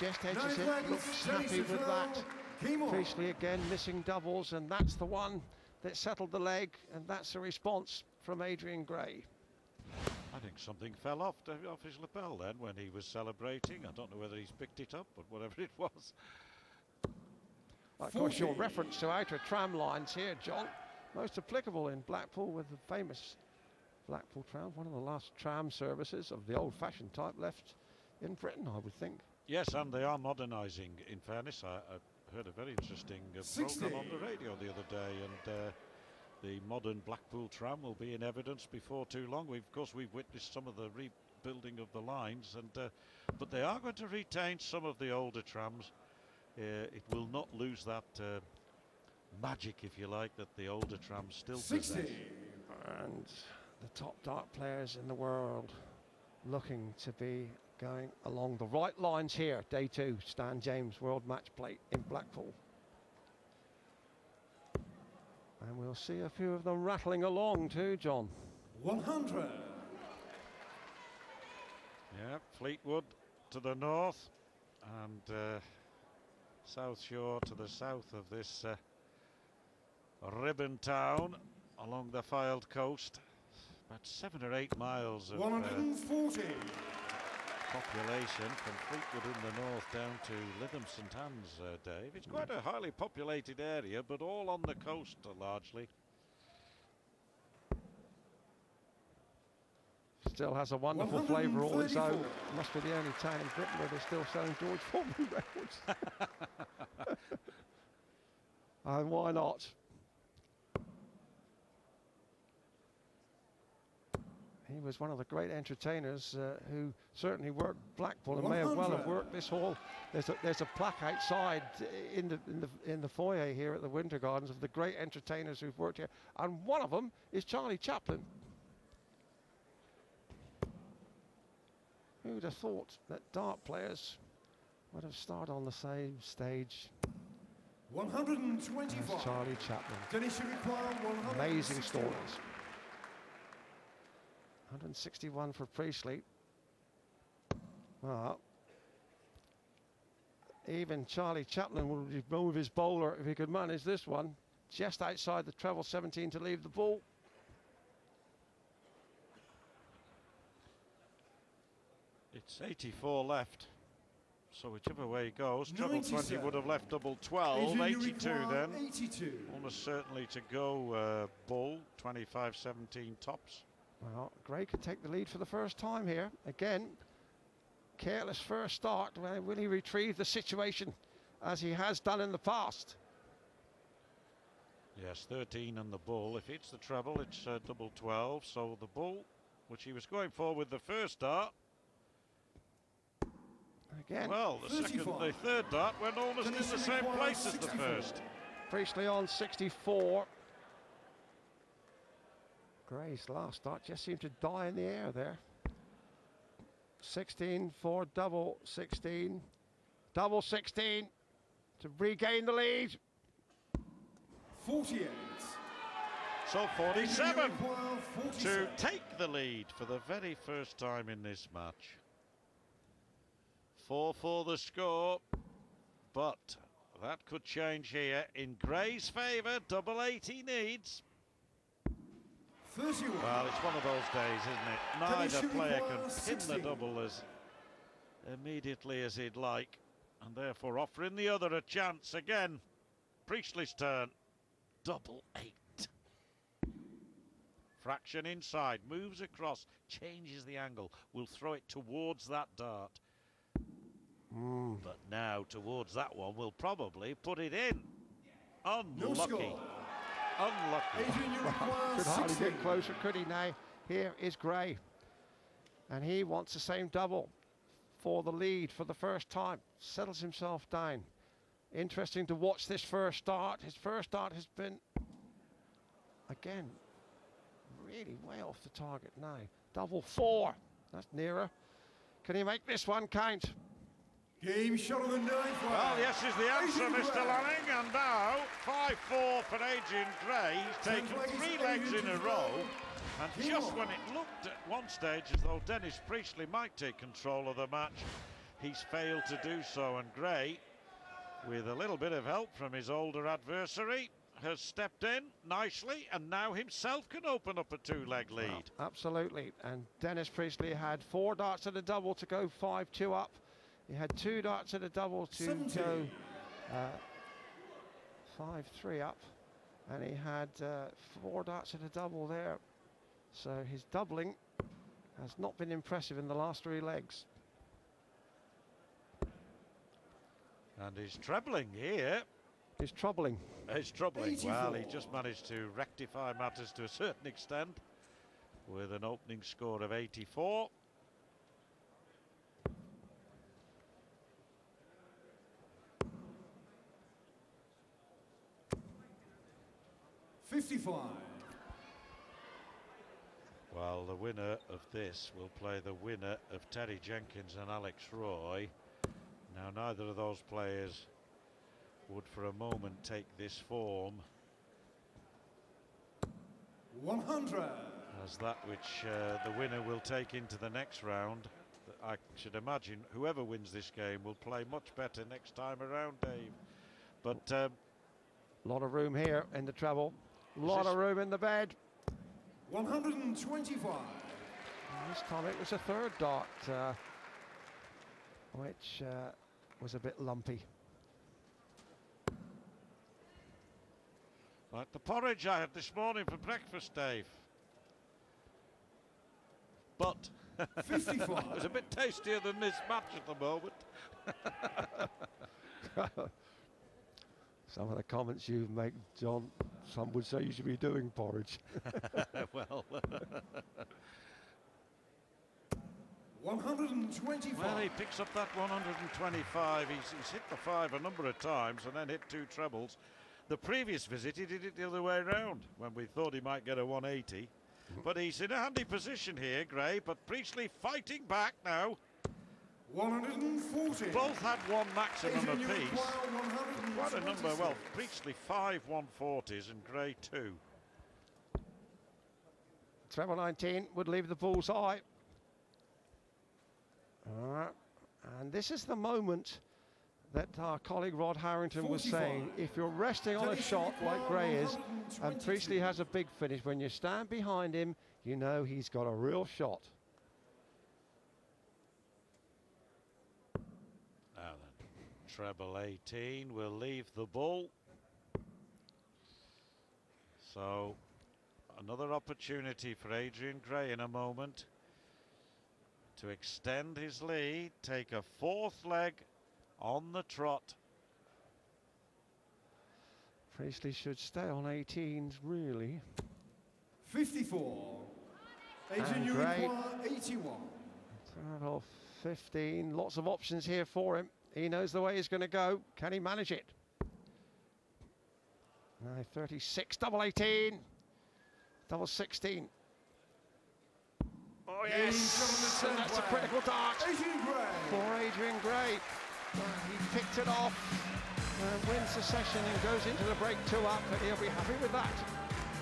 just edges it, looks happy with that. Priestley again missing doubles, and that's the one that settled the leg, and that's a response from Adrian Gray. I think something fell off his lapel then when he was celebrating. I don't know whether he's picked it up, but whatever it was. Of course, your reference to outer tram lines here, John, most applicable in Blackpool with the famous Blackpool tram, one of the last tram services of the old-fashioned type left in Britain, I would think. Yes, and they are modernising. In fairness, I heard a very interesting programme on the radio the other day, and the modern Blackpool tram will be in evidence before too long. Of course, we've witnessed some of the rebuilding of the lines, and but they are going to retain some of the older trams. It will not lose that magic, if you like, that the older trams still possess. And the top dart players in the world looking to be going along the right lines here. Day 2, Stan James World Match Play in Blackpool. And we'll see a few of them rattling along too, John. 100. Yeah, Fleetwood to the north, and South Shore to the south of this ribbon town along the Fylde coast. About 7 or 8 miles of 140. Population from Fleetwood in the north down to Lytham St Anne's, Dave. It's quite a highly populated area, but all on the coast largely. Still has a wonderful flavour all its own. Must be the only town in Britain where they're still selling George Foreman records. And why not? He was one of the great entertainers who certainly worked Blackpool and may have well have worked this hall. There's a plaque outside in the foyer here at the Winter Gardens of the great entertainers who've worked here, and one of them is Charlie Chaplin. Who would have thought that dart players would have started on the same stage? 125. Charlie Chaplin. Finish require 160. Amazing stories. 161 for Priestley. Well, even Charlie Chaplin would move his bowler if he could manage this one. Just outside the treble 17 to leave the ball. It's 84 left, so whichever way he goes, treble 20 would have left double 12, 82 then. 82. Almost certainly to go bull, 25-17 tops. Well, Gray could take the lead for the first time here. Again, careless first start. Will he retrieve the situation as he has done in the past? Yes, 13 and the bull. If it's the treble, it's double 12. So the bull, which he was going for with the first start. Again. Well, the third dart went almost in the same place as the first. Priestley on 64. Gray's last start just seemed to die in the air there. 16 for double 16. Double 16 to regain the lead. 48. So 47 to take the lead for the very first time in this match. 4 for the score, but that could change here in Gray's favour. Double 8 he needs. 31. Well, it's one of those days, isn't it? Neither player can pin the double as immediately as he'd like, and therefore offering the other a chance again. Priestley's turn. Double 8. Fraction inside, moves across, changes the angle. Will throw it towards that dart. But now towards that one, will probably put it in. Unlucky. Unlucky. Could hardly get closer, could he now? Here is Gray. And he wants the same double for the lead for the first time. Settles himself down. Interesting to watch this first start. His first start has been, again, really way off the target now. Double 4. That's nearer. Can he make this one count? Game shot of the ninth. Well, yes is the answer, Mr. Lanning. And now, 5-4 for Adrian Gray. He's taken 3 legs in a row. And just when it looked at one stage as though Dennis Priestley might take control of the match, he's failed to do so, and Gray, with a little bit of help from his older adversary, has stepped in nicely and now himself can open up a two-leg lead. Absolutely, and Dennis Priestley had 4 darts at a double to go 5-2 up. He had 2 darts at a double to 70. go 5-3 up, and he had 4 darts at a double there. So his doubling has not been impressive in the last 3 legs. And he's trebling here. He's troubling. He's troubling. 84. Well, he just managed to rectify matters to a certain extent with an opening score of 84. Well, the winner of this will play the winner of Terry Jenkins and Alex Roy. Now, neither of those players would for a moment take this form 100. as that which the winner will take into the next round. I should imagine whoever wins this game will play much better next time around, Dave. But A lot of room here in the treble. A lot of room in the bed. 125. And this time it was a 3rd dart, which was a bit lumpy. like the porridge I had this morning for breakfast, Dave. But 55. it was a bit tastier than this match at the moment. Some of the comments you make, John, some would say you should be doing porridge. Well, 125. well, he picks up that 125. He's hit the 5 a number of times and then hit 2 trebles. The previous visit he did it the other way around when we thought he might get a 180. But he's in a handy position here, Gray, but Priestley fighting back now. 140. Both had 1 maximum Adrian, you apiece. require Quite a number. 126. Well, Priestley 5 140s and Gray 2. Treble 19 would leave the bullseye. And this is the moment that our colleague Rod Harrington was 45. saying, if you're resting on a shot like Gray is, and Priestley has a big finish, when you stand behind him, you know he's got a real shot. Now then, treble 18 will leave the bull. So, another opportunity for Adrian Gray in a moment to extend his lead, take a 4th leg on the trot. Priestley should stay on 18s, really. 54. Adrian, And you Gray. require 81. Treble 15, lots of options here for him. He knows the way he's going to go. Can he manage it? 36, double 18, double 16. Oh yes, and that's a critical dart Adrian Gray. for Adrian Gray. He picked it off and wins the session and goes into the break 2 up, and he'll be happy with that.